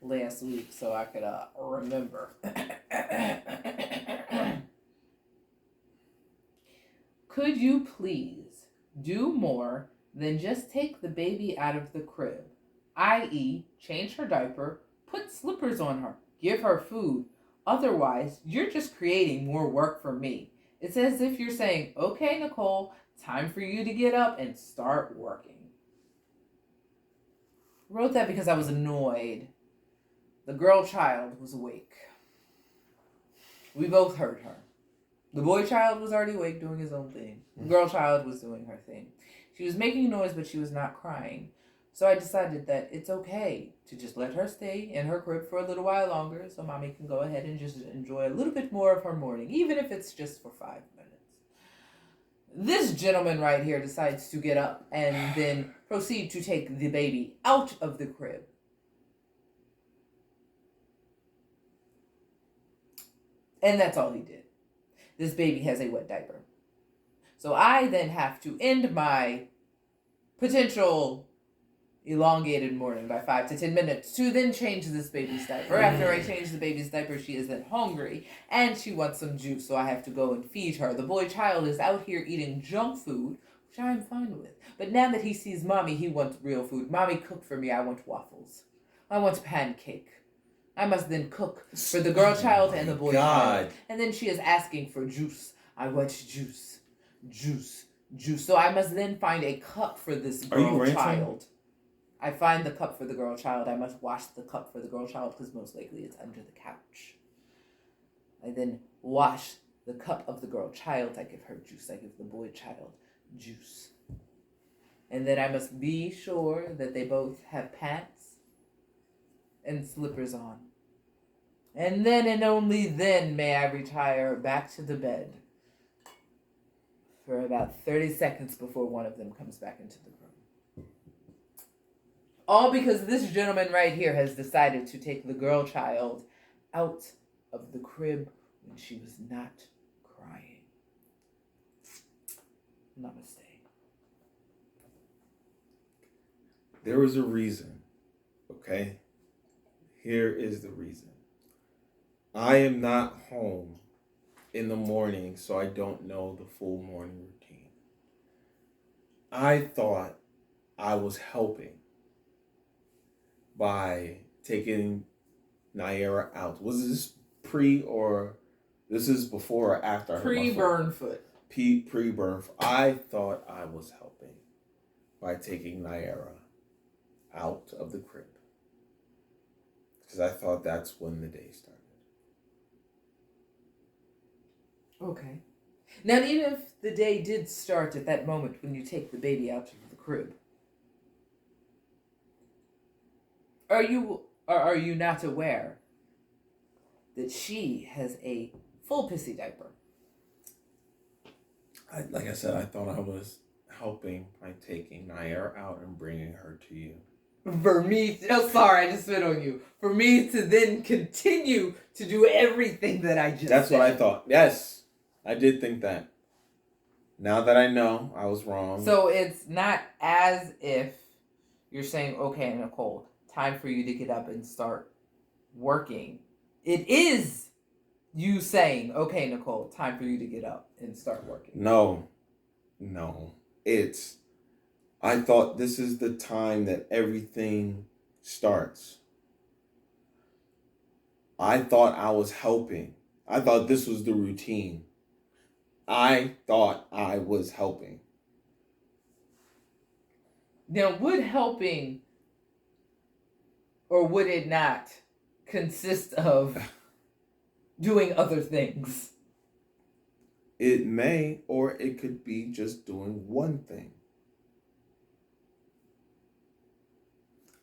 last week so I could remember. Could you please do more than just take the baby out of the crib, i.e., change her diaper, put slippers on her, give her food? Otherwise, you're just creating more work for me. It's as if you're saying, okay, Nicole, time for you to get up and start working. I wrote that because I was annoyed. The girl child was awake. We both heard her. The boy child was already awake doing his own thing. The girl child was doing her thing. She was making noise, but she was not crying. So I decided that it's okay to just let her stay in her crib for a little while longer so mommy can go ahead and just enjoy a little bit more of her morning, even if it's just for 5 minutes. This gentleman right here decides to get up and then proceed to take the baby out of the crib. And that's all he did. This baby has a wet diaper. So I then have to end my potential elongated morning by 5 to 10 minutes to then change this baby's diaper. After I change the baby's diaper, she is then hungry and she wants some juice, so I have to go and feed her. The boy child is out here eating junk food, which I am fine with. But now that he sees mommy, he wants real food. Mommy, cook for me. I want waffles. I want pancake. I must then cook for the girl child and the boy child. And then she is asking for juice. I want juice. Juice. Juice. So I must then find a cup for this girl child. I find the cup for the girl child. I must wash the cup for the girl child because most likely it's under the couch. I then wash the cup of the girl child. I give her juice. I give the boy child juice. And then I must be sure that they both have pants and slippers on. And then and only then may I retire back to the bed for about 30 seconds before one of them comes back into the room. All because this gentleman right here has decided to take the girl child out of the crib when she was not crying. Namaste. There was a reason, okay? Here is the reason. I am not home in the morning, so I don't know the full morning routine. I thought I was helping by taking Naira out. Was this pre or this is before or after? Pre-burn foot. Pre-burn foot. I thought I was helping by taking Naira out of the crib. Because I thought that's when the day started. Okay. Now, even if the day did start at that moment when you take the baby out of the crib, are you not aware that she has a full pissy diaper? Like I said, I thought I was helping by taking Nair out and bringing her to you. For me, sorry, I just spit on you. For me to then continue to do everything that I just That's said. what I thought. Yes, I did think that. Now that I know, I was wrong. So it's not as if you're saying, okay, Nicole, time for you to get up and start working. It is you saying, okay, Nicole, time for you to get up and start working. No. It's, I thought this is the time that everything starts. I thought I was helping. I thought this was the routine. I thought I was helping. Now, would helping or would it not consist of doing other things? It may, or it could be just doing one thing.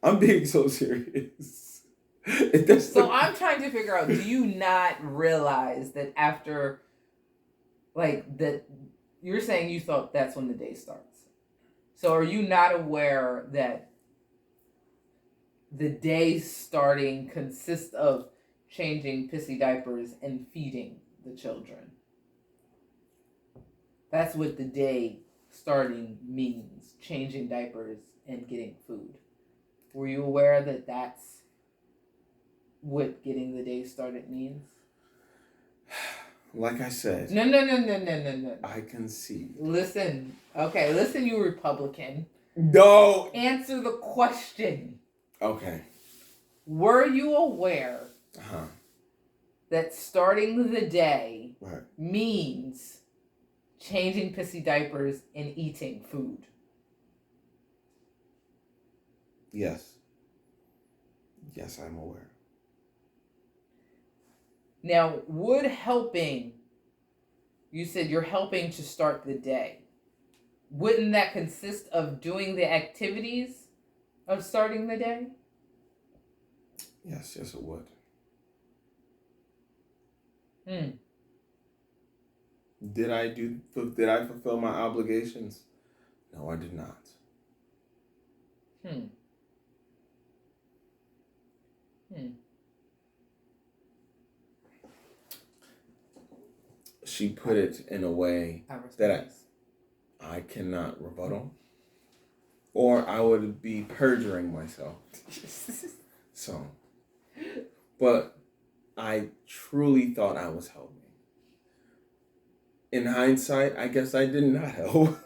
I'm being so serious. So I'm trying to figure out, do you not realize that after, like, that you're saying you thought that's when the day starts. So are you not aware that the day starting consists of changing pissy diapers and feeding the children? That's what the day starting means, changing diapers and getting food. Were you aware that that's what getting the day started means? Like I said. No. I concede. Listen, you Republican. No. Answer the question. Okay. Were you aware that starting the day means changing pissy diapers and eating food? Yes. Yes, I'm aware. Now, would helping, you said you're helping to start the day. Wouldn't that consist of doing the activities of starting the day? Yes, it would. Did I fulfill my obligations? No, I did not. She put it in a way that I cannot rebuttal, or I would be perjuring myself. So, but I truly thought I was helping. In hindsight, I guess I did not help.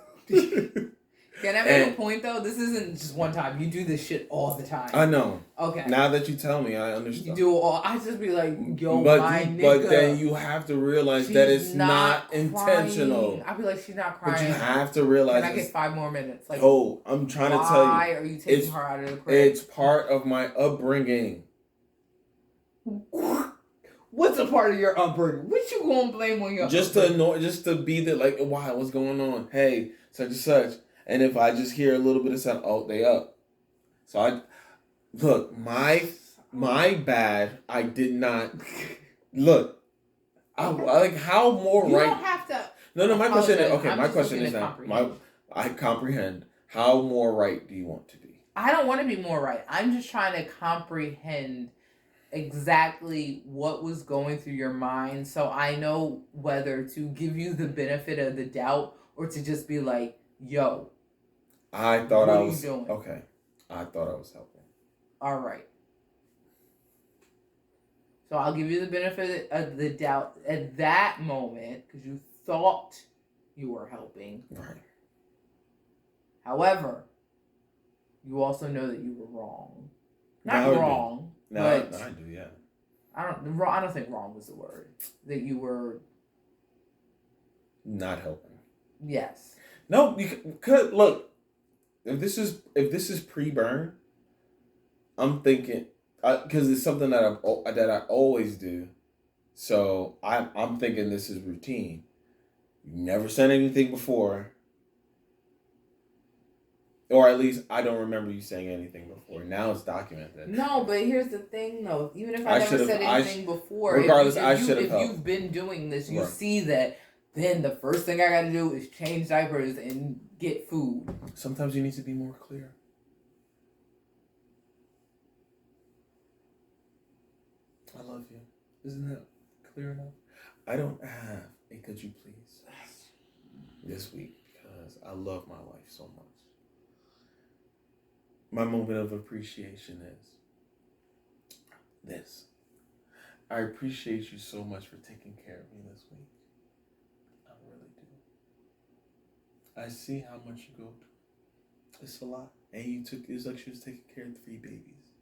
Can I make a point though? This isn't just one time. You do this shit all the time. I know. Okay. Now that you tell me, I understand. You do all. I just be like, yo, but my nigga. But then you have to realize that it's not intentional. I be like, she's not crying. But you have to realize. Can I get 5 more minutes? Like, I'm trying to tell you. Why are you taking her out of the crib? It's part of my upbringing. What's a part of your upbringing? What you gonna blame on your just upbringing? To annoy, just to be the like, why? What's going on? Hey, such and such. And if I just hear a little bit of sound, oh, they up. So my bad. I did not look. I like how more you right. You don't have to. No. My question is okay. My question is now. I comprehend. How more right do you want to be? I don't want to be more right. I'm just trying to comprehend exactly what was going through your mind, so I know whether to give you the benefit of the doubt or to just be like, yo. I thought I was doing? Okay. I thought I was helping. All right. So I'll give you the benefit of the doubt at that moment because you thought you were helping. Right. However, you also know that you were wrong. Not wrong. No, I do. Yeah. I don't think wrong was the word. That you were not helping. Yes. No, you could look. If this is pre-burn, I'm thinking because it's something that I always do, so I'm thinking this is routine. You never said anything before, or at least I don't remember you saying anything before. Now it's documented. No, but here's the thing, though. Even if I never said anything before, regardless, if you've been doing this, you see that. Then the first thing I got to do is change diapers and get food. Sometimes you need to be more clear. I love you. Isn't that clear enough? I don't have a could you please this week because I love my wife so much. My moment of appreciation is this. I appreciate you so much for taking care of me this week. I see how much you go through. It's a lot. And it's like she was taking care of 3 babies.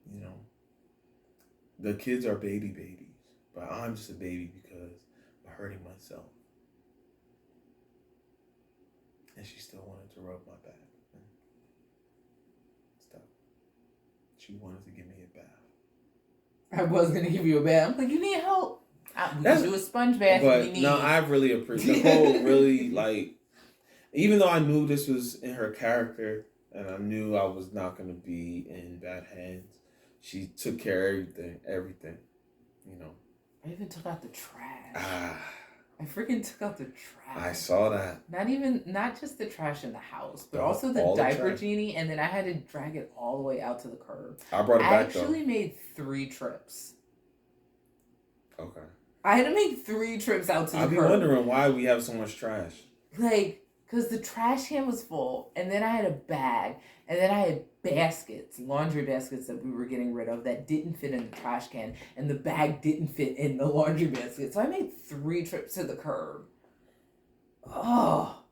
You know, the kids are babies, but I'm just a baby because I'm hurting myself. And she still wanted to rub my back and stuff. She wanted to give me a bath. I was going to give you a bath. I'm like, you need help. We can do a sponge bath if you need. No, I really appreciate Nicole really like, even though I knew this was in her character and I knew I was not going to be in bad hands, she took care of everything, you know. I even took out the trash. I freaking took out the trash. I saw that. Not just the trash in the house, but also the diaper genie, and then I had to drag it all the way out to the curb. I brought it back, though. I actually made 3 trips. Okay. I had to make 3 trips out to the curb. I've been wondering why we have so much trash. Like, because the trash can was full, and then I had a bag, and then I had baskets, laundry baskets that we were getting rid of that didn't fit in the trash can, and the bag didn't fit in the laundry basket. So I made 3 trips to the curb. Oh,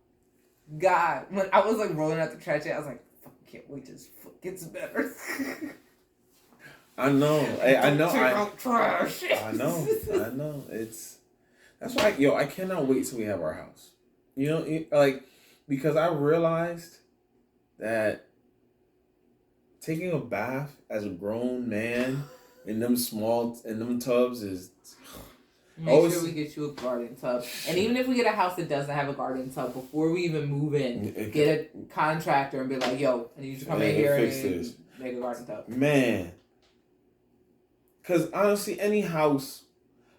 God. When I was like rolling out the trash can, I was like, fuck, can't wait till this gets better. I know. I know. Take out trash. I know. That's why, I cannot wait till we have our house. Because I realized that taking a bath as a grown man in them tubs is... Make sure we get you a garden tub. And even if we get a house that doesn't have a garden tub, before we even move in, get a contractor and be like, yo, I need you to come in here and make a garden tub. Man. Because honestly, any house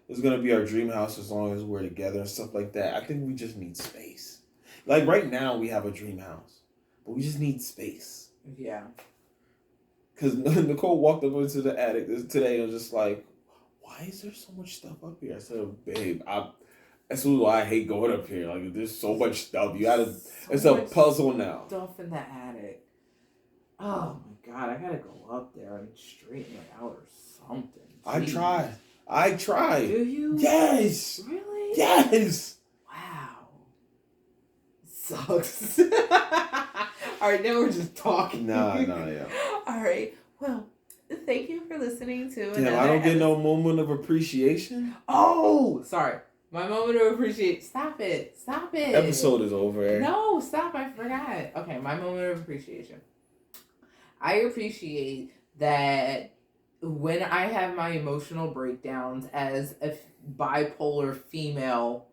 is going to be our dream house as long as we're together and stuff like that. I think we just need space. Like right now, we have a dream house, but we just need space. Yeah. Because Nicole walked up into the attic today and was just like, why is there so much stuff up here? I said, babe, that's why I hate going up here. Like, there's so much stuff. It's a puzzle now. Stuff in the attic. Oh my God, I gotta go up there and straighten it out or something. Jeez. I tried. Do you? Yes. Really? Yes. Wow. Sucks. All right, now we're just talking. No, yeah. All right. Well, thank you for listening to. Damn, I don't get no moment of appreciation. Oh, sorry. My moment of appreciation. Stop it. Episode is over. No, stop. I forgot. Okay, my moment of appreciation. I appreciate that when I have my emotional breakdowns as a bipolar female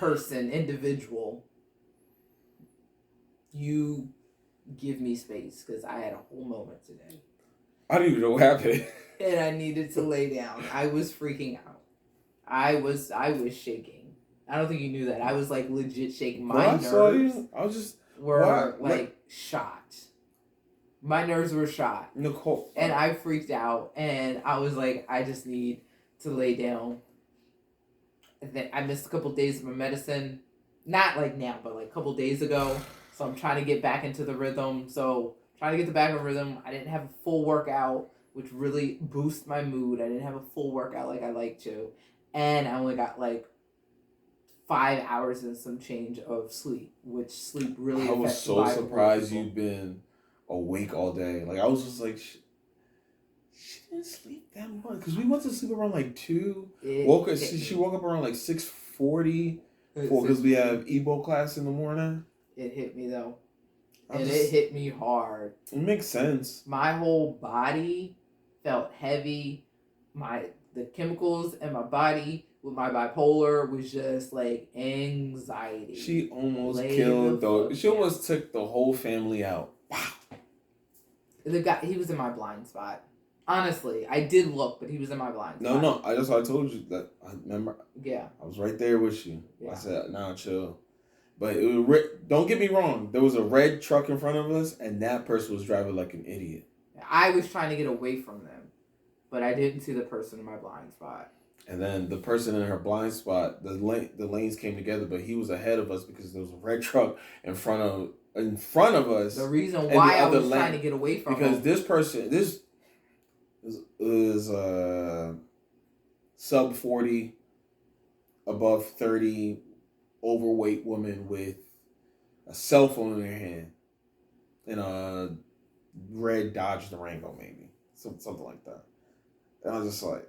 individual, you give me space, because I had a whole moment today. I don't even know what happened. And I needed to lay down. I was freaking out. I was shaking. I don't think you knew that. I was like legit shaking. My nerves were shot. My nerves were shot. Nicole. And I freaked out, and I was like, I just need to lay down. And then I missed a couple days of my medicine. Not like now, but like a couple days ago. So I'm trying to get back into the rhythm. So trying to get back in rhythm. I didn't have a full workout, which really boosts my mood. I didn't have a full workout like I like to. And I only got like 5 hours and some change of sleep, which sleep really affects. I was so surprised you've been awake all day. Like, I was just like, she didn't sleep that much. Because we went to sleep around like 2. She woke up around like 6:40 because we have Ebo class in the morning. It hit me though. It hit me hard. It makes sense. My whole body felt heavy. The chemicals in my body with my bipolar was just like anxiety. She almost almost took the whole family out. Wow. The guy, he was in my blind spot. Honestly, I did look, but he was in my blind spot. No, I told you that. I remember. Yeah. I was right there with you. Yeah. I said, "Nah, chill." But don't get me wrong. There was a red truck in front of us, and that person was driving like an idiot. I was trying to get away from them, but I didn't see the person in my blind spot. And then the person in her blind spot, the lanes came together, but he was ahead of us because there was a red truck in front of us. The reason why I was trying to get away from because this person, this is sub 40, above 30, overweight woman with a cell phone in her hand and a red Dodge Durango, maybe something like that. And I was just like,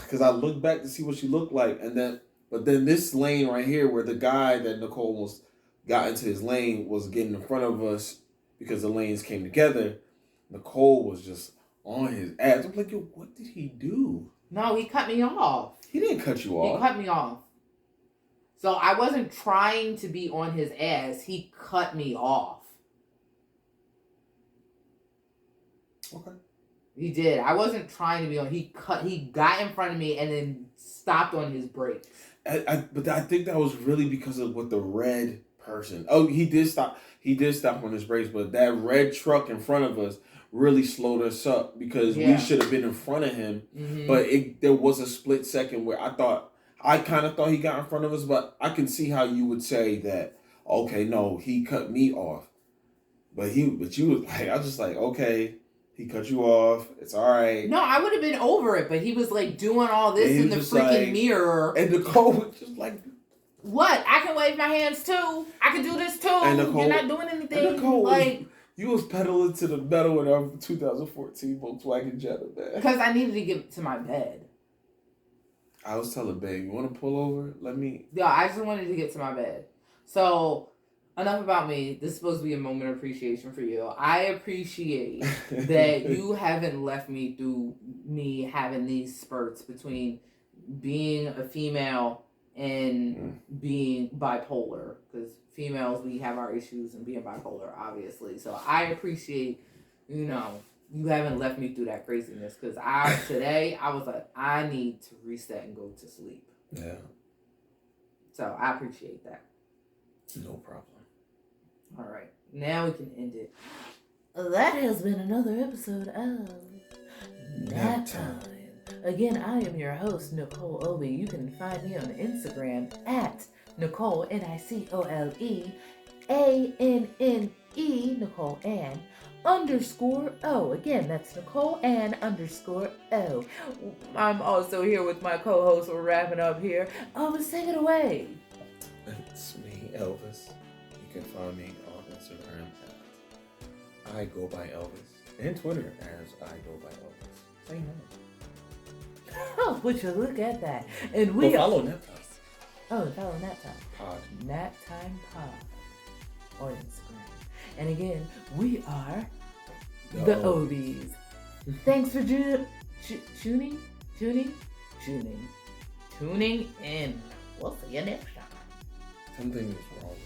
because I looked back to see what she looked like, but then this lane right here, where the guy that Nicole almost got into his lane was getting in front of us because the lanes came together. Nicole was just on his ass. I'm like, yo, what did he do? No, he cut me off. He didn't cut you off. He cut me off. So I wasn't trying to be on his ass. He cut me off. Okay. He did. I wasn't trying to be on. He got in front of me and then stopped on his brakes. But I think that was really because of what the red person. Oh, he did stop. He did stop on his brakes, but that red truck in front of us really slowed us up because we should have been in front of him. Mm-hmm. But there was a split second where I kind of thought he got in front of us, but I can see how you would say that. Okay, no, he cut me off, but you was like, I was just like, okay. He cut you off. It's all right. No, I would have been over it, but he was like doing all this in the freaking mirror. And Nicole was just like, "What? I can wave my hands too. I can do this too. And Nicole, you're not doing anything." And Nicole you was pedaling to the metal in our 2014 Volkswagen Jetta, man. Because I needed to get to my bed. I was telling Babe, you want to pull over? Yeah, I just wanted to get to my bed. So. Enough about me. This is supposed to be a moment of appreciation for you. I appreciate that you haven't left me through me having these spurts between being a female and being bipolar. Because females, we have our issues and being bipolar, obviously. So I appreciate, you haven't left me through that craziness. Because today, I was like, I need to reset and go to sleep. Yeah. So I appreciate that. No problem. All right, now we can end it. That has been another episode of Nap Time. Again, I am your host, Nicole Obi. You can find me on Instagram at Nicole, NICOLE, ANNE, Nicole Ann _O. Again, that's Nicole Ann _O. I'm also here with my co-host. We're wrapping up here. Elvis, take it away. It's me, Elvis. You can find me on Instagram at I Go By Elvis and Twitter as I Go By Elvis. Say no. Oh, would you look at that? And we follow Nap Time. Oh, follow Nap Time Pod. Nap Time Pod on Instagram. And again, we are the Obies. Thanks for tuning in. We'll see you next time. Something is wrong.